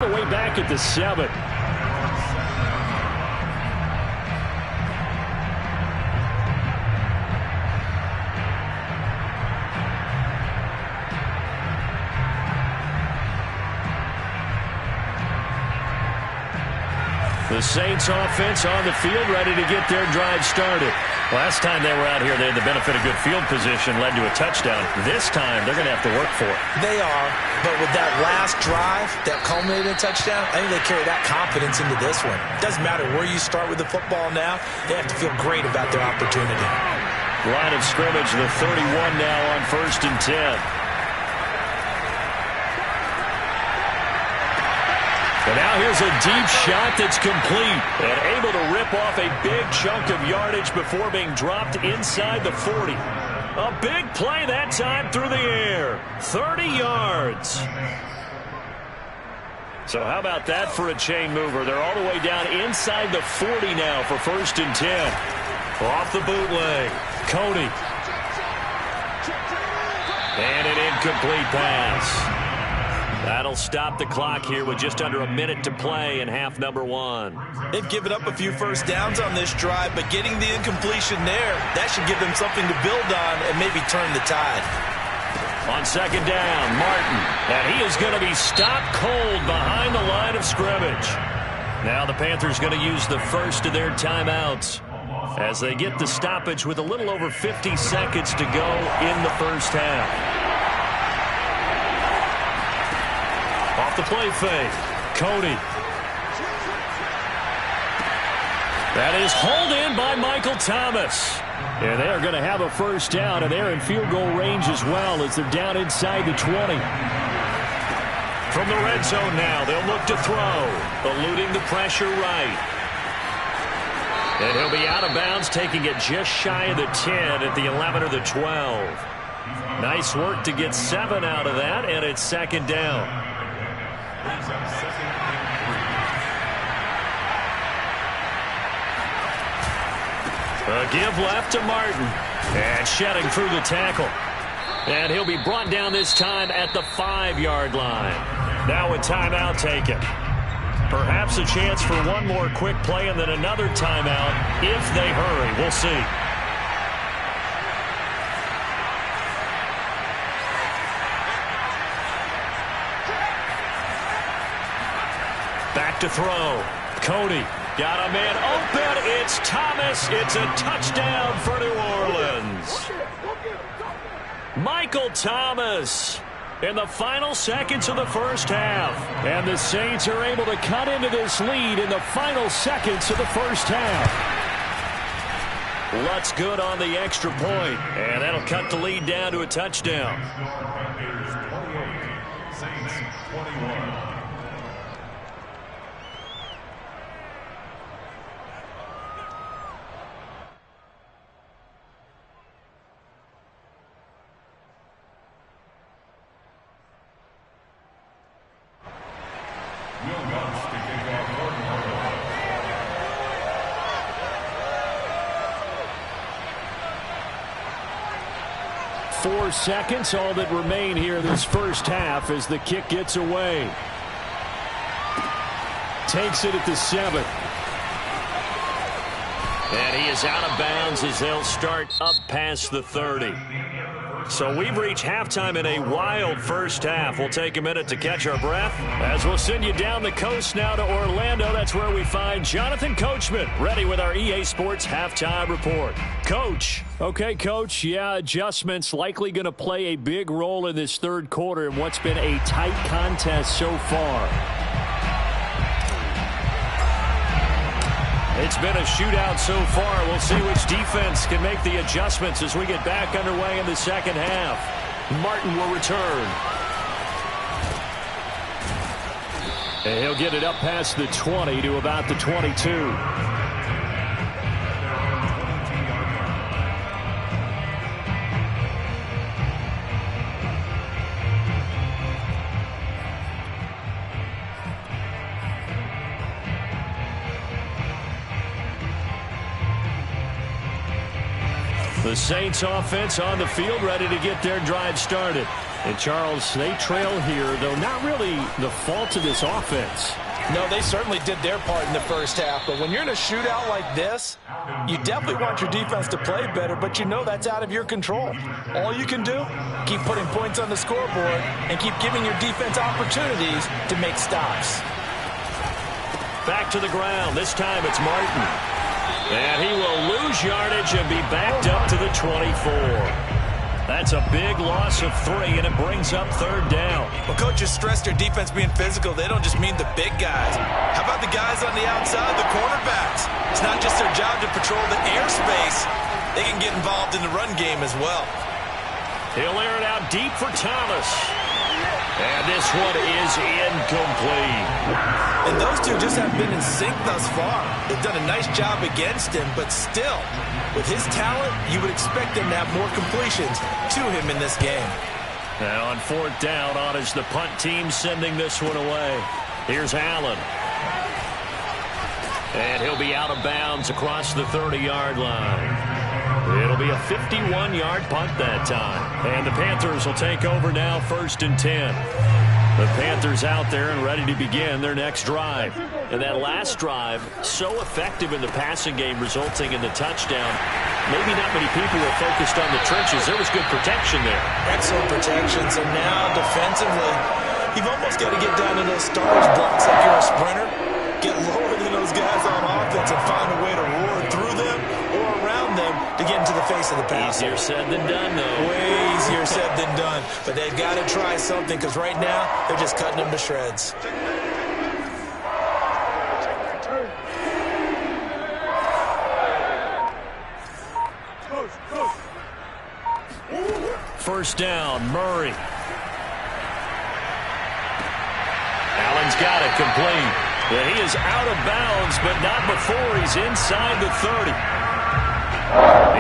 The way back at the 7. The Saints offense on the field, ready to get their drive started. Last time they were out here, they had the benefit of good field position, led to a touchdown. This time, they're going to have to work for it. They are, but with that last drive that culminated in a touchdown, I think they carry that confidence into this one. Doesn't matter where you start with the football now, they have to feel great about their opportunity. Line of scrimmage, the 31 now on 1st and 10. And now here's a deep shot that's complete and able to rip off a big chunk of yardage before being dropped inside the 40. A big play that time through the air. 30 yards. So how about that for a chain mover? They're all the way down inside the 40 now for 1st and 10. Off the bootleg. Cody. And an incomplete pass. That'll stop the clock here with just under a minute to play in half number 1. They've given up a few first downs on this drive, but getting the incompletion there, that should give them something to build on and maybe turn the tide. On 2nd down, Martin. And he is going to be stopped cold behind the line of scrimmage. Now the Panthers going to use the first of their timeouts as they get the stoppage with a little over 50 seconds to go in the first half. Off the play fake. Cody. That is hauled in by Michael Thomas. And they are going to have a first down, and they're in field goal range as well as they're down inside the 20. From the red zone now, they'll look to throw. Eluding the pressure right. And he'll be out of bounds, taking it just shy of the 10 at the 11 or the 12. Nice work to get 7 out of that, and it's 2nd down. A give left to Martin. And shedding through the tackle. And he'll be brought down this time at the 5-yard line. Now a timeout taken. Perhaps a chance for one more quick play and then another timeout if they hurry. We'll see. Back to throw. Cody got a man open. It's Thomas. It's a touchdown for New Orleans. Michael Thomas in the final seconds of the first half. And the Saints are able to cut into this lead in the final seconds of the first half. Lutz good on the extra point. And that'll cut the lead down to a touchdown. Saints 21. NOX to kick off 4 seconds, all that remain here this first half as the kick gets away. Takes it at the 7. And he is out of bounds as they'll start up past the 30. So we've reached halftime in a wild first half. We'll take a minute to catch our breath as we'll send you down the coast now to Orlando. That's where we find Jonathan Coachman ready with our EA Sports Halftime Report. Coach. Okay, Coach. Yeah, adjustments likely going to play a big role in this third quarter in what's been a tight contest so far. It's been a shootout so far. We'll see which defense can make the adjustments as we get back underway in the second half. Martin will return. And he'll get it up past the 20 to about the 22. The Saints offense on the field ready to get their drive started. And Charles, they trail here, though not really the fault of this offense. No, they certainly did their part in the first half, but when you're in a shootout like this, you definitely want your defense to play better, but you know that's out of your control. All you can do, keep putting points on the scoreboard and keep giving your defense opportunities to make stops. Back to the ground. This time it's Martin. And he will lose yardage and be backed up to the 24. That's a big loss of 3, and it brings up 3rd down. Well, coaches stress their defense being physical. They don't just mean the big guys. How about the guys on the outside, the cornerbacks? It's not just their job to patrol the airspace. They can get involved in the run game as well. He'll air it out deep for Thomas. And this one is incomplete. And those two just haven't been in sync thus far. They've done a nice job against him, but still, with his talent, you would expect him to have more completions to him in this game. Now on 4th down, on is the punt team sending this one away. Here's Allen. And he'll be out of bounds across the 30-yard line. It'll be a 51-yard punt that time. And the Panthers will take over now, 1st and 10. The Panthers out there and ready to begin their next drive. And that last drive, so effective in the passing game, resulting in the touchdown. Maybe not many people were focused on the trenches. There was good protection there. Excellent protection. So now, defensively, you've almost got to get down to those starters blocks like you're a sprinter. Get lower than those guys on offense and find a way to roar through them or around them to get into the face of the pass. Easier said than done, though. Way easier said than done. But they've got to try something because right now they're just cutting them to shreds. First down, Murray. Allen's got it complete. But he is out of bounds, but not before he's inside the 30.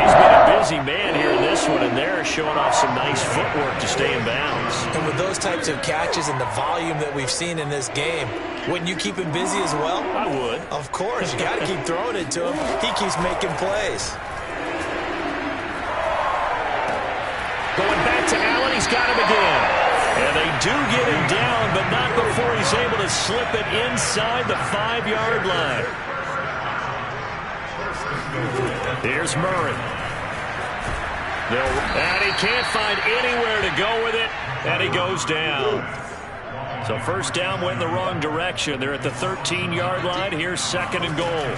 He's been a busy man here in this one, and they're showing off some nice footwork to stay in bounds. And with those types of catches and the volume that we've seen in this game, wouldn't you keep him busy as well? I would. Of course. You got to keep throwing it to him. He keeps making plays. Going back to Allen, he's got him again. And they do get him down, but not before he's able to slip it inside the 5-yard line. Here's Murray. And he can't find anywhere to go with it, and he goes down. So first down went in the wrong direction. They're at the 13-yard line. Here's 2nd and goal.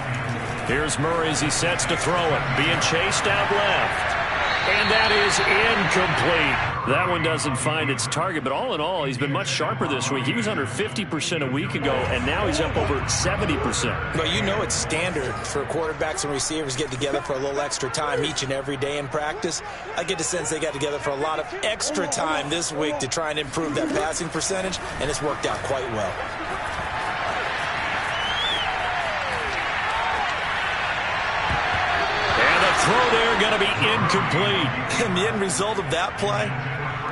Here's Murray as he sets to throw it. Being chased out left. And that is incomplete. That one doesn't find its target, but all in all, he's been much sharper this week. He was under 50% a week ago, and now he's up over 70%. Well, you know it's standard for quarterbacks and receivers getting together for a little extra time each and every day in practice. I get the sense they got together for a lot of extra time this week to try and improve that passing percentage, and it's worked out quite well. Throw there going to be incomplete. And the end result of that play,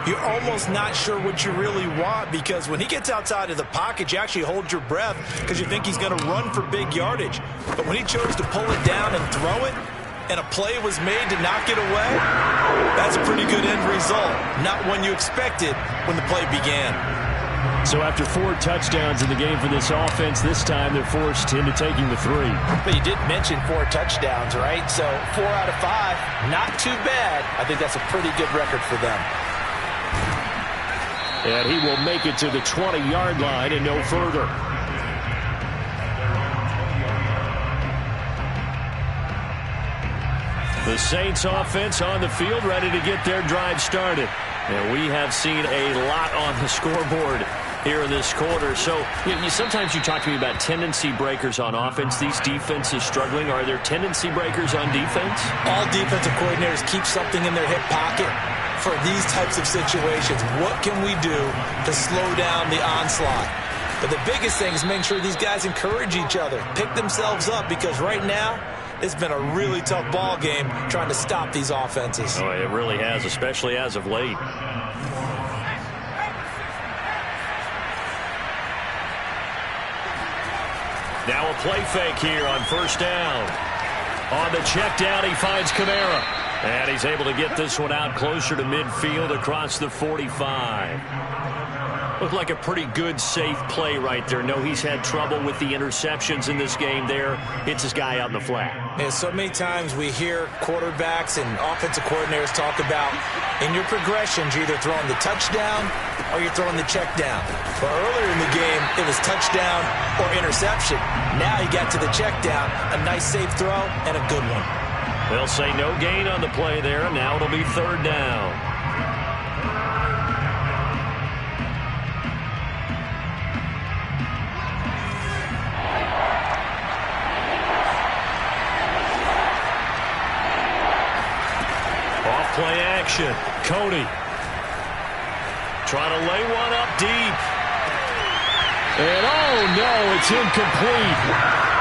you're almost not sure what you really want because when he gets outside of the pocket, you actually hold your breath because you think he's going to run for big yardage. But when he chose to pull it down and throw it, and a play was made to knock it away, that's a pretty good end result. Not one you expected when the play began. So after 4 touchdowns in the game for this offense, this time they're forced into taking the 3. But you did mention 4 touchdowns, right? So 4 out of 5, not too bad. I think that's a pretty good record for them. And he will make it to the 20-yard line and no further. The Saints offense on the field, ready to get their drive started. And we have seen a lot on the scoreboard here in this quarter. So sometimes you talk to me about tendency breakers on offense. These defenses struggling. Are there tendency breakers on defense? All defensive coordinators keep something in their hip pocket for these types of situations. What can we do to slow down the onslaught? But the biggest thing is making sure these guys encourage each other, pick themselves up, because right now it's been a really tough ball game trying to stop these offenses. Oh, it really has, especially as of late. Now a play fake here on first down. On the check down, he finds Kamara. And he's able to get this one out closer to midfield across the 45. Looked like a pretty good, safe play right there. No, he's had trouble with the interceptions in this game there. Hits his guy out in the flat. Yeah, so many times we hear quarterbacks and offensive coordinators talk about in your progressions, you're either throwing the touchdown or you're throwing the check down. But earlier in the game, it was touchdown or interception. Now he got to the check down, a nice safe throw, and a good one. They'll say no gain on the play there, and now it'll be third down. Off-play action. Cody trying to lay one up deep. And oh no, it's incomplete.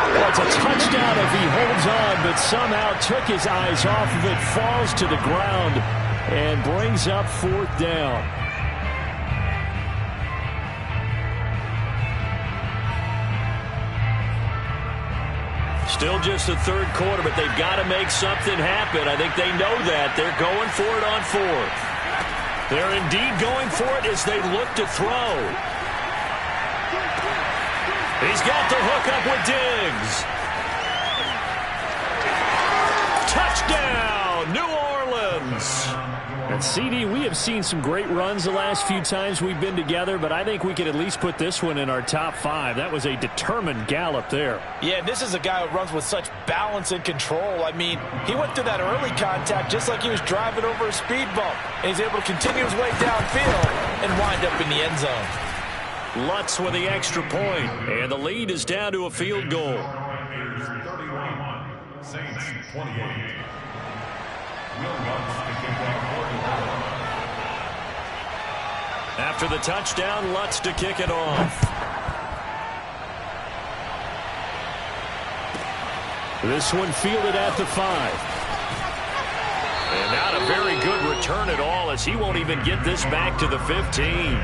Well, it's a touchdown if he holds on, but somehow took his eyes off of it, falls to the ground, and brings up fourth down. Still just the third quarter, but they've got to make something happen. I think they know that. They're going for it on fourth. They're indeed going for it as they look to throw. He's got the hook up with Diggs. Touchdown, New Orleans. And CD, we have seen some great runs the last few times we've been together, but I think we could at least put this one in our top 5. That was a determined gallop there. Yeah, this is a guy who runs with such balance and control. I mean, he went through that early contact just like he was driving over a speed bump. And he's able to continue his way downfield and wind up in the end zone. Lutz with the extra point, and the lead is down to a field goal. Rangers 31, Saints 28. Will Lutz to kick off for New Orleans. After the touchdown, Lutz to kick it off. This one fielded at the 5. And not a very good return at all, as he won't even get this back to the 15.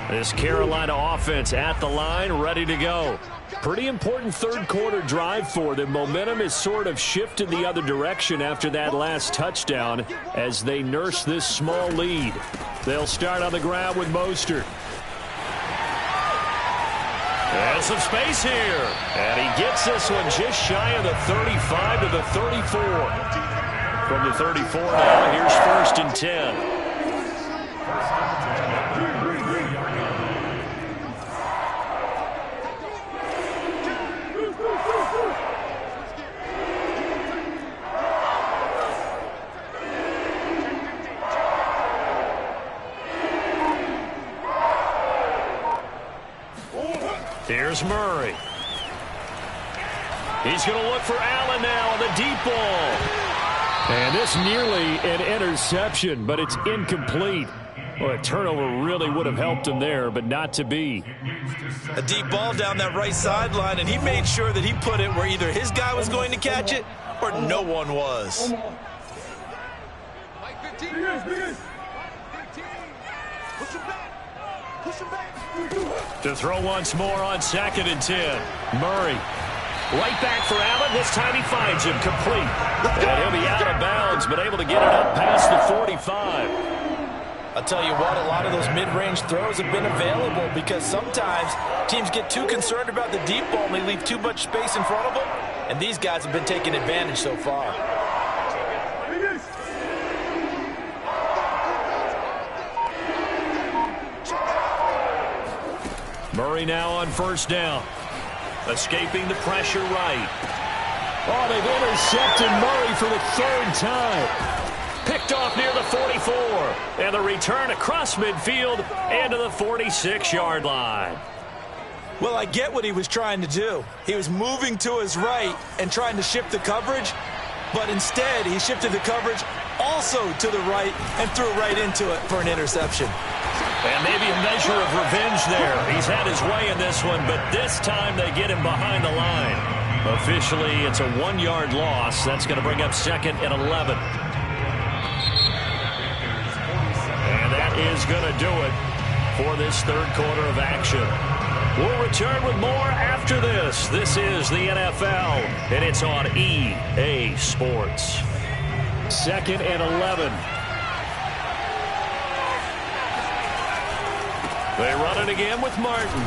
This Carolina offense at the line, ready to go. Pretty important third quarter drive for them. Momentum has sort of shifted the other direction after that last touchdown as they nurse this small lead. They'll start on the ground with Mostert. And some space here. And he gets this one just shy of the 35 to the 34. From the 34 now, here's first and 10. Here's Murray. He's going to look for Allen now on the deep ball. And this nearly an interception, but it's incomplete. Well, a turnover really would have helped him there, but not to be. A deep ball down that right sideline, and he made sure that he put it where either his guy was going to catch it or no one was. To throw once more on 2nd and 10. Murray. Right back for Allen. This time he finds him complete. And he'll be out of bounds, but able to get it up past the 45. I'll tell you what, a lot of those mid-range throws have been available because sometimes teams get too concerned about the deep ball and they leave too much space in front of them. And these guys have been taking advantage so far. Murray now on first down. Escaping the pressure right. Oh, they've intercepted Murray for the 3rd time. Picked off near the 44. And the return across midfield and to the 46-yard line. Well, I get what he was trying to do. He was moving to his right and trying to shift the coverage. But instead, he shifted the coverage also to the right and threw right into it for an interception. And maybe a measure of revenge there. He's had his way in this one, but this time they get him behind the line. Officially, it's a 1-yard loss. That's going to bring up 2nd and 11. And is going to do it for this third quarter of action. We'll return with more after this. This is the NFL, and it's on EA Sports. 2nd and 11. They run it again with Martin.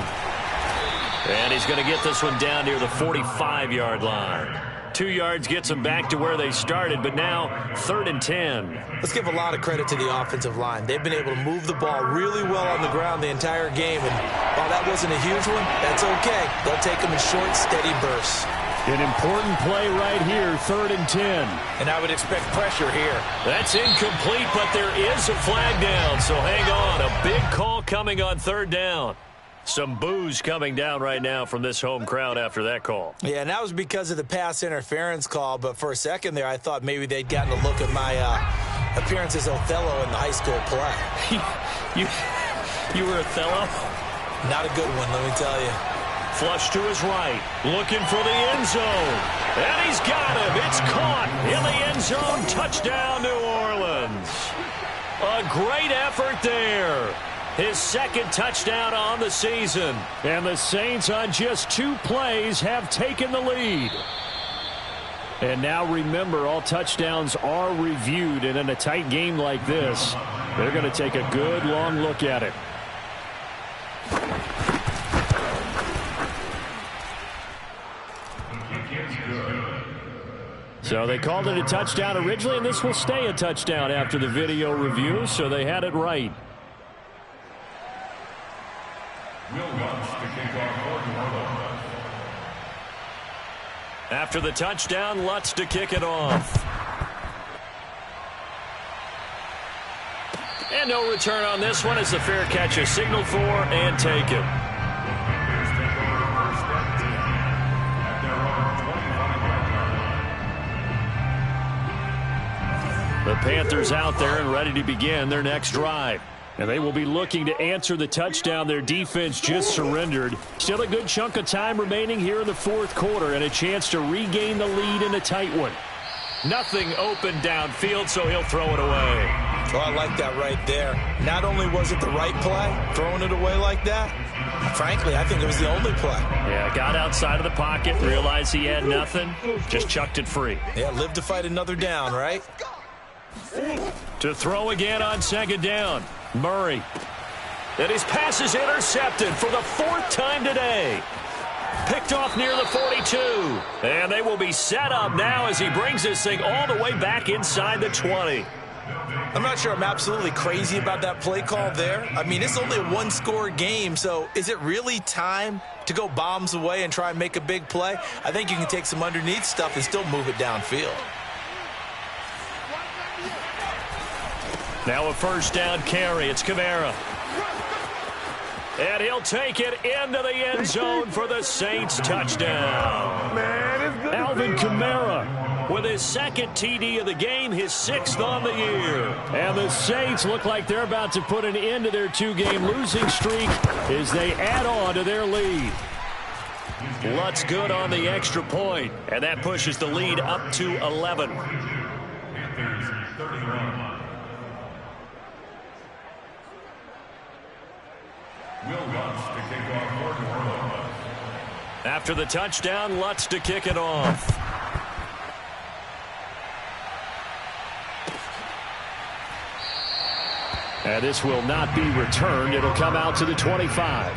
And he's going to get this one down near the 45-yard line. 2 yards gets them back to where they started, but now 3rd and 10. Let's give a lot of credit to the offensive line. They've been able to move the ball really well on the ground the entire game, and while that wasn't a huge one, that's okay. They'll take them in short, steady bursts. An important play right here, 3rd and 10. And I would expect pressure here. That's incomplete, but there is a flag down, so hang on. A big call coming on 3rd down. Some boos coming down right now from this home crowd after that call. Yeah, and that was because of the pass interference call, but for a second there I thought maybe they'd gotten a look at my appearance as Othello in the high school play. You were Othello? Not a good one, let me tell you. Flush to his right, looking for the end zone. And he's got him. It's caught in the end zone. Touchdown, New Orleans. A great effort there. His 2nd touchdown on the season. And the Saints on just 2 plays have taken the lead. And now remember, all touchdowns are reviewed. And in a tight game like this, they're going to take a good long look at it. So they called it a touchdown originally, and this will stay a touchdown after the video review, so they had it right. After the touchdown, Lutz to kick it off. And no return on this one as the fair catch is signaled for and taken. The Panthers out there and ready to begin their next drive. And they will be looking to answer the touchdown their defense just surrendered. Still a good chunk of time remaining here in the 4th quarter and a chance to regain the lead in a tight one. Nothing open downfield, so he'll throw it away. Oh, I like that right there. Not only was it the right play, throwing it away like that, frankly, I think it was the only play. Yeah, got outside of the pocket, realized he had nothing, just chucked it free. Yeah, live to fight another down, right? To throw again on 2nd down. Murray. And his pass is intercepted for the 4th time today. Picked off near the 42. And they will be set up now as he brings this thing all the way back inside the 20. I'm not sure I'm absolutely crazy about that play call there. I mean, it's only a 1-score game, so is it really time to go bombs away and try and make a big play? I think you can take some underneath stuff and still move it downfield. Now a 1st down carry. It's Kamara. And he'll take it into the end zone for the Saints touchdown. Alvin Kamara with his 2nd TD of the game, his 6th on the year. And the Saints look like they're about to put an end to their 2-game losing streak as they add on to their lead. Lutz good on the extra point, and that pushes the lead up to 11. After the touchdown, Lutz to kick it off. And this will not be returned. It'll come out to the 25.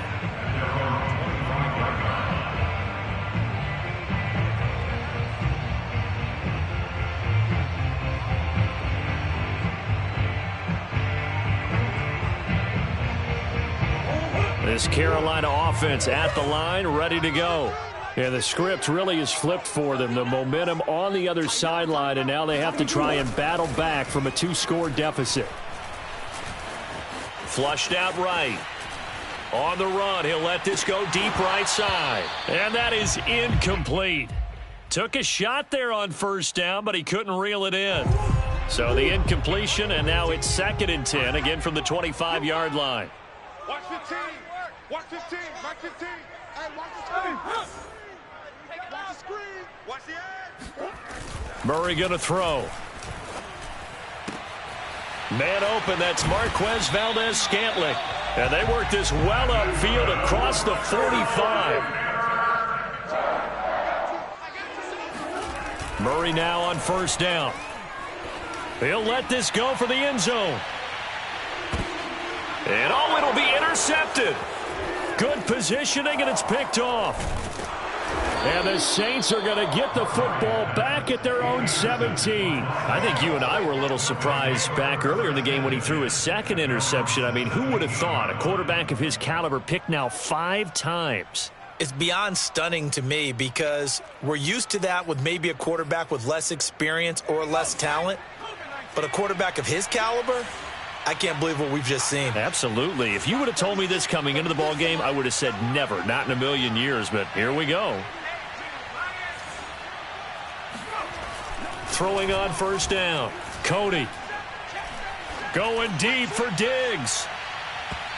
This Carolina offense at the line, ready to go. Yeah, the script really is flipped for them. The momentum on the other sideline, and now they have to try and battle back from a 2-score deficit. Flushed out right. On the run, he'll let this go deep right side. And that is incomplete. Took a shot there on 1st down, but he couldn't reel it in. So the incompletion, and now it's 2nd and 10, again from the 25-yard line. Watch the team. Watch this team. Watch this team. Hey, watch the screen. Watch the screen. Watch the edge. Murray going to throw. Man open, that's Marquez Valdez-Scantling. And they work this well upfield across the 45. Murray now on first down. He'll let this go for the end zone. And it'll be intercepted. Good positioning, and it's picked off. And the Saints are going to get the football back at their own 17. I think you and I were a little surprised back earlier in the game when he threw his second interception. I mean, who would have thought a quarterback of his caliber picked now 5 times? It's beyond stunning to me because we're used to that with maybe a quarterback with less experience or less talent. But a quarterback of his caliber, I can't believe what we've just seen. Absolutely. If you would have told me this coming into the ball game, I would have said never, not in a million years. But here we go. Throwing on first down. Cody. Going deep for Diggs.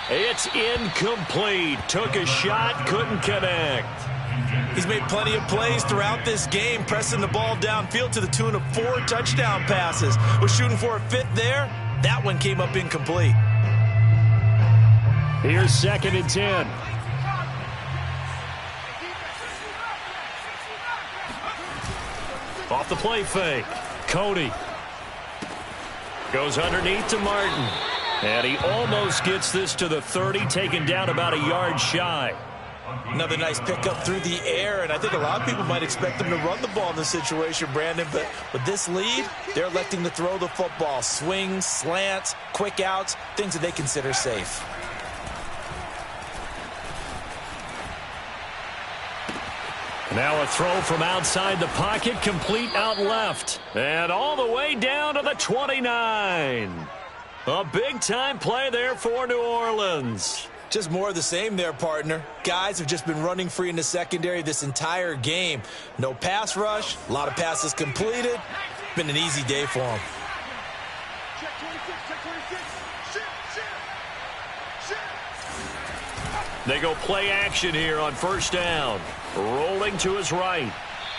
It's incomplete. Took a shot, couldn't connect. He's made plenty of plays throughout this game, pressing the ball downfield to the tune of 4 touchdown passes. Was shooting for a 5th there. That one came up incomplete. Here's 2nd and 10. Off the play fake. Cody. Goes underneath to Martin. And he almost gets this to the 30, taken down about a yard shy. Another nice pickup through the air, and I think a lot of people might expect them to run the ball in this situation, Brandon, but with this lead, they're electing to throw the football. Swings, slants, quick outs, things that they consider safe. Now a throw from outside the pocket, complete out left. And all the way down to the 29. A big-time play there for New Orleans. Just more of the same there, partner. Guys have just been running free in the secondary this entire game. No pass rush, a lot of passes completed. Been an easy day for them. They go play action here on first down. Rolling to his right.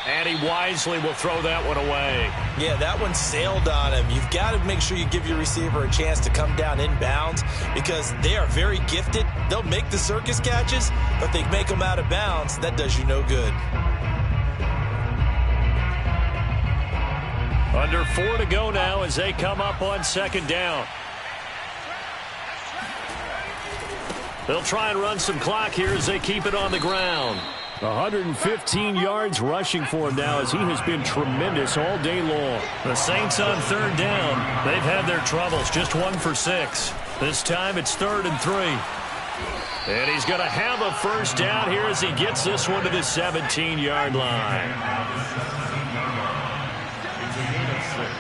And he wisely will throw that one away. Yeah, that one sailed on him. You've got to make sure you give your receiver a chance to come down inbounds because they are very gifted. They'll make the circus catches, but they make them out of bounds. That does you no good. Under 4 to go now as they come up on 2nd down. They'll try and run some clock here as they keep it on the ground. 115 yards rushing for him now as he has been tremendous all day long. The Saints on 3rd down. They've had their troubles, just 1 for 6. This time it's 3rd and 3. And he's going to have a first down here as he gets this one to the 17-yard line. It's a gain of 6.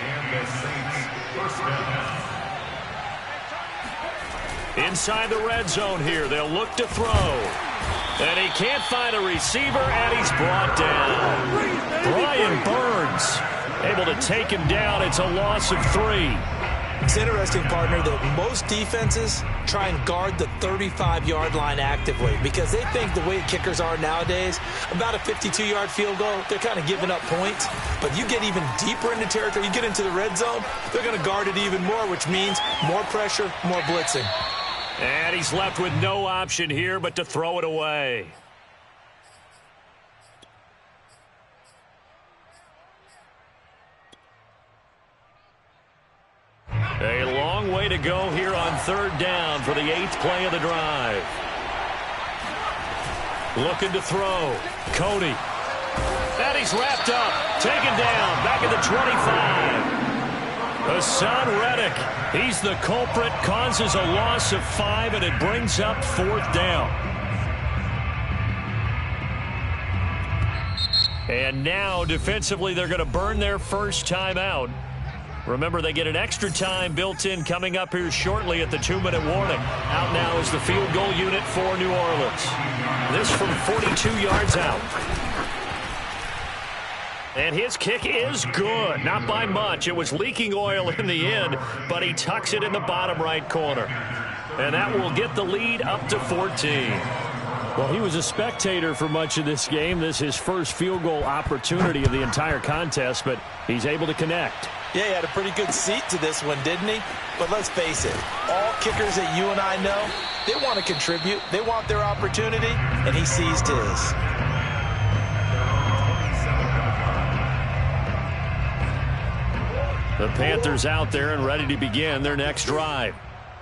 And the Saints first down. Inside the red zone here, they'll look to throw. And he can't find a receiver, and he's brought down. Brian Burns able to take him down. It's a loss of 3. It's interesting, partner, that most defenses try and guard the 35-yard line actively because they think the way kickers are nowadays, about a 52-yard field goal, they're kind of giving up points. But you get even deeper into territory, you get into the red zone, they're going to guard it even more, which means more pressure, more blitzing. And he's left with no option here but to throw it away. A long way to go here on 3rd down for the 8th play of the drive. Looking to throw. Cody. And he's wrapped up. Taken down. Back at the 25. Hassan Reddick, he's the culprit, causes a loss of 5, and it brings up 4th down. And now, defensively, they're going to burn their first time out. Remember, they get an extra time built in coming up here shortly at the 2-minute warning. Out now is the field goal unit for New Orleans. This from 42 yards out. And his kick is good. Not by much. It was leaking oil in the end, but he tucks it in the bottom right corner. And that will get the lead up to 14. Well, he was a spectator for much of this game. This is his first field goal opportunity of the entire contest, but he's able to connect. Yeah, he had a pretty good seat to this one, didn't he? But let's face it, all kickers that you and I know, they want to contribute. They want their opportunity, and he seized his. The Panthers out there and ready to begin their next drive.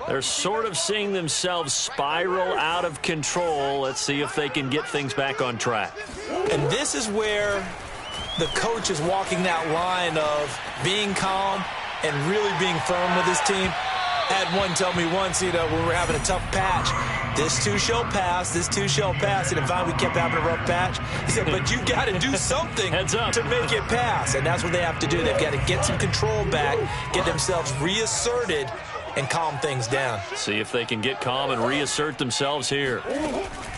They're sort of seeing themselves spiral out of control. Let's see if they can get things back on track. And this is where the coach is walking that line of being calm and really being firm with his team. I had one tell me once, when we were having a tough patch, this too shall pass, this too shall pass. And finally we kept having a rough patch. He said, but you got to do something to make it pass. And that's what they have to do. They've got to get some control back, get themselves reasserted, and calm things down. See if they can get calm and reassert themselves here.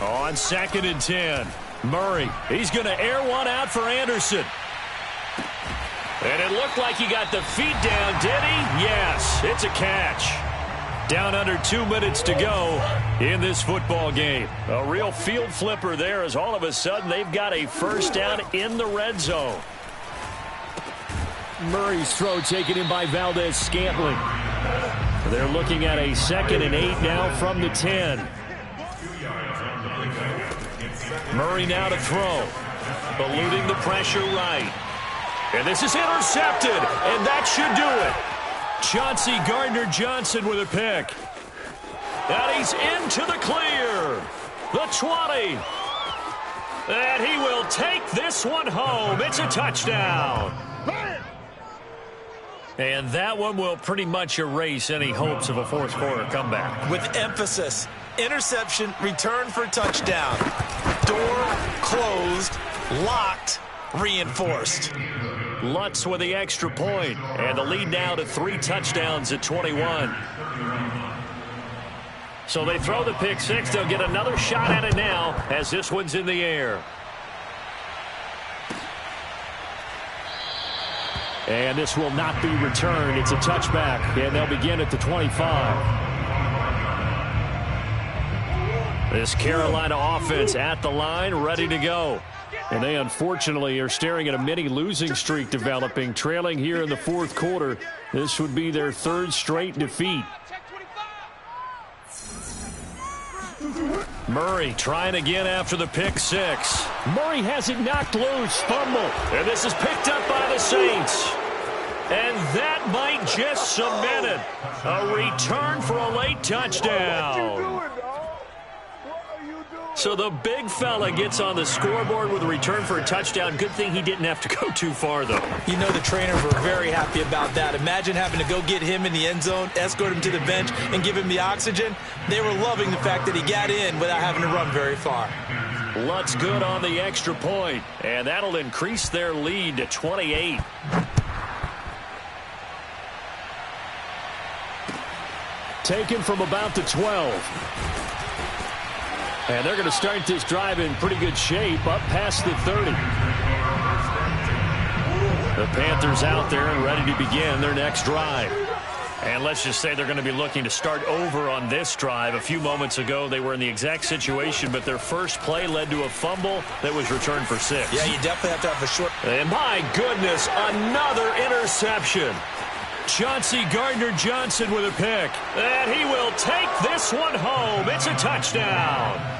On 2nd and 10. Murray, he's going to air one out for Anderson. And it looked like he got the feet down, did he? Yes, it's a catch. Down under 2 minutes to go in this football game. A real field flipper there as all of a sudden they've got a first down in the red zone. Murray's throw taken in by Valdez-Scantling. They're looking at a 2nd and 8 now from the 10. Murray now to throw. Eluding the pressure right. And this is intercepted, and that should do it. Chauncey Gardner-Johnson with a pick. And he's into the clear. The 20. And he will take this one home. It's a touchdown. And that one will pretty much erase any hopes of a fourth quarter comeback. With emphasis, interception, return for touchdown. Door closed, locked, reinforced. Lutz with the extra point, and the lead now to 3 touchdowns at 21. So they throw the pick six. They'll get another shot at it now as this one's in the air. And this will not be returned. It's a touchback, and they'll begin at the 25. This Carolina offense at the line, ready to go. And they unfortunately are staring at a mini losing streak developing, trailing here in the fourth quarter. This would be their 3rd straight defeat. Murray trying again after the pick six. Murray has it knocked loose. Fumble. And this is picked up by the Saints. And that might just cement it. A return for a late touchdown. So the big fella gets on the scoreboard with a return for a touchdown. Good thing he didn't have to go too far, though. You know the trainers were very happy about that. Imagine having to go get him in the end zone, escort him to the bench, and give him the oxygen. They were loving the fact that he got in without having to run very far. Lutz good on the extra point, and that'll increase their lead to 28. Taken from about the 12. And they're going to start this drive in pretty good shape, up past the 30. The Panthers out there and ready to begin their next drive. And let's just say they're going to be looking to start over on this drive. A few moments ago, they were in the exact situation, but their first play led to a fumble that was returned for 6. Yeah, you definitely have to have a short. And my goodness, another interception. Chauncey Gardner-Johnson with a pick. And he will take this one home. It's a touchdown.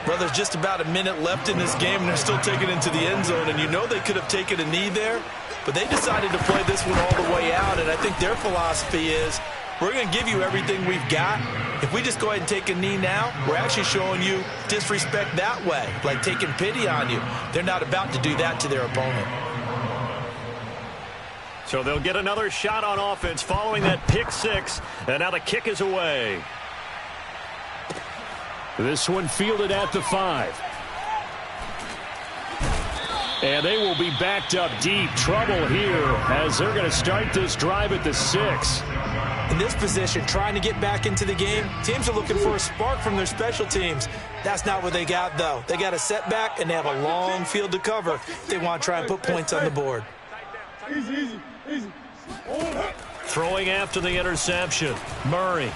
Well, there's just about a minute left in this game, and they're still taking it into the end zone. And you know they could have taken a knee there, but they decided to play this one all the way out. And I think their philosophy is, we're going to give you everything we've got. If we just go ahead and take a knee now, we're actually showing you disrespect that way, like taking pity on you. They're not about to do that to their opponent. So they'll get another shot on offense following that pick six. And now the kick is away. This one fielded at the 5. And they will be backed up deep. Trouble here as they're going to start this drive at the 6. In this position, trying to get back into the game, teams are looking for a spark from their special teams. That's not what they got, though. They got a setback, and they have a long field to cover if they want to try and put points on the board. Easy. Throwing after the interception. Murray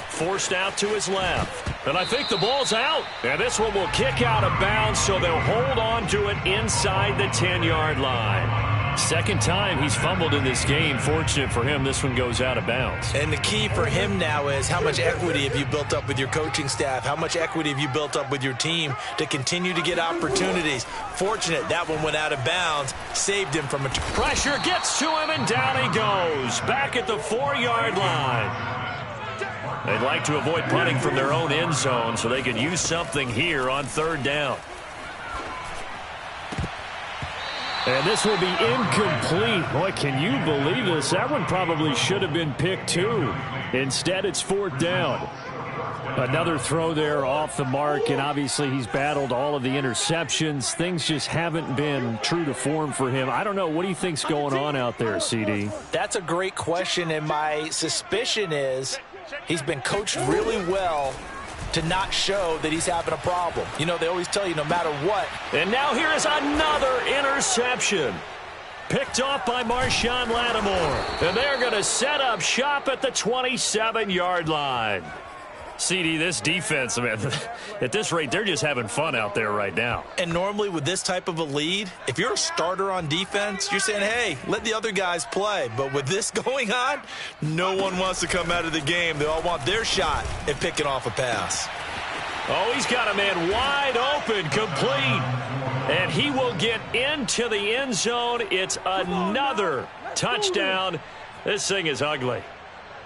forced out to his left. And I think the ball's out. And this one will kick out of bounds, so they'll hold on to it inside the 10-yard line. Second time he's fumbled in this game. Fortunate for him, this one goes out of bounds. And the key for him now is how much equity have you built up with your coaching staff? How much equity have you built up with your team to continue to get opportunities? Fortunate that one went out of bounds, saved him from a... Pressure gets to him, and down he goes. Back at the 4-yard line. They'd like to avoid punting from their own end zone so they could use something here on third down. And this will be incomplete. Boy, can you believe this? That one probably should have been picked too. Instead, it's fourth down. Another throw there off the mark, and obviously he's battled all of the interceptions. Things just haven't been true to form for him. I don't know. What do you think's going on out there, CD? That's a great question, and my suspicion is he's been coached really well to not show that he's having a problem. You know, they always tell you no matter what. And now here is another interception. Picked off by Marshawn Lattimore. And they're going to set up shop at the 27-yard line. CD, this defense, man, at this rate, they're just having fun out there right now. And normally with this type of a lead, if you're a starter on defense, you're saying, hey, let the other guys play. But with this going on, no one wants to come out of the game. They all want their shot at picking off a pass. Oh, he's got a man wide open, complete. And he will get into the end zone. It's another touchdown. This thing is ugly.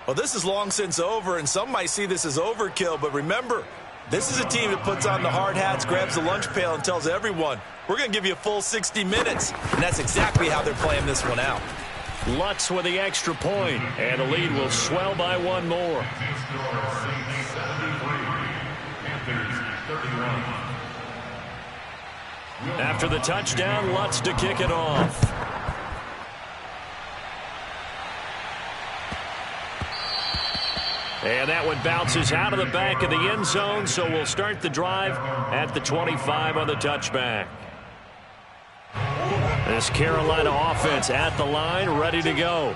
Well, this is long since over, and some might see this as overkill. But remember, this is a team that puts on the hard hats, grabs the lunch pail, and tells everyone, we're going to give you a full 60 minutes. And that's exactly how they're playing this one out. Lutz with the extra point, and the lead will swell by one more. After the touchdown, Lutz to kick it off. And that one bounces out of the back of the end zone, so we'll start the drive at the 25 on the touchback. This Carolina offense at the line, ready to go.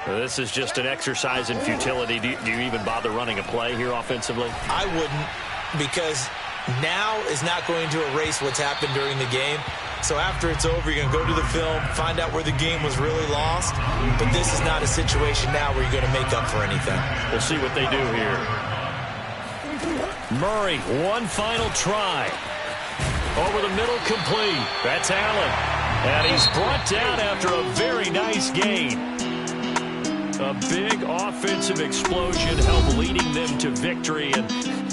This is just an exercise in futility. Do you even bother running a play here offensively? I wouldn't, because now is not going to erase what's happened during the game. So after it's over, you're going to go to the film, find out where the game was really lost. But this is not a situation now where you're going to make up for anything. We'll see what they do here. Murray, one final try. Over the middle, complete. That's Allen. And he's brought down after a very nice gain. A big offensive explosion helped leading them to victory. And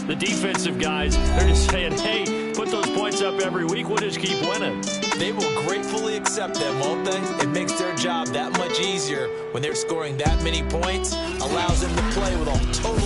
the defensive guys, they're just saying, hey, put those points up every week. We'll just keep winning. They will gratefully accept them, won't they? It makes their job that much easier when they're scoring that many points. Allows them to play with a totally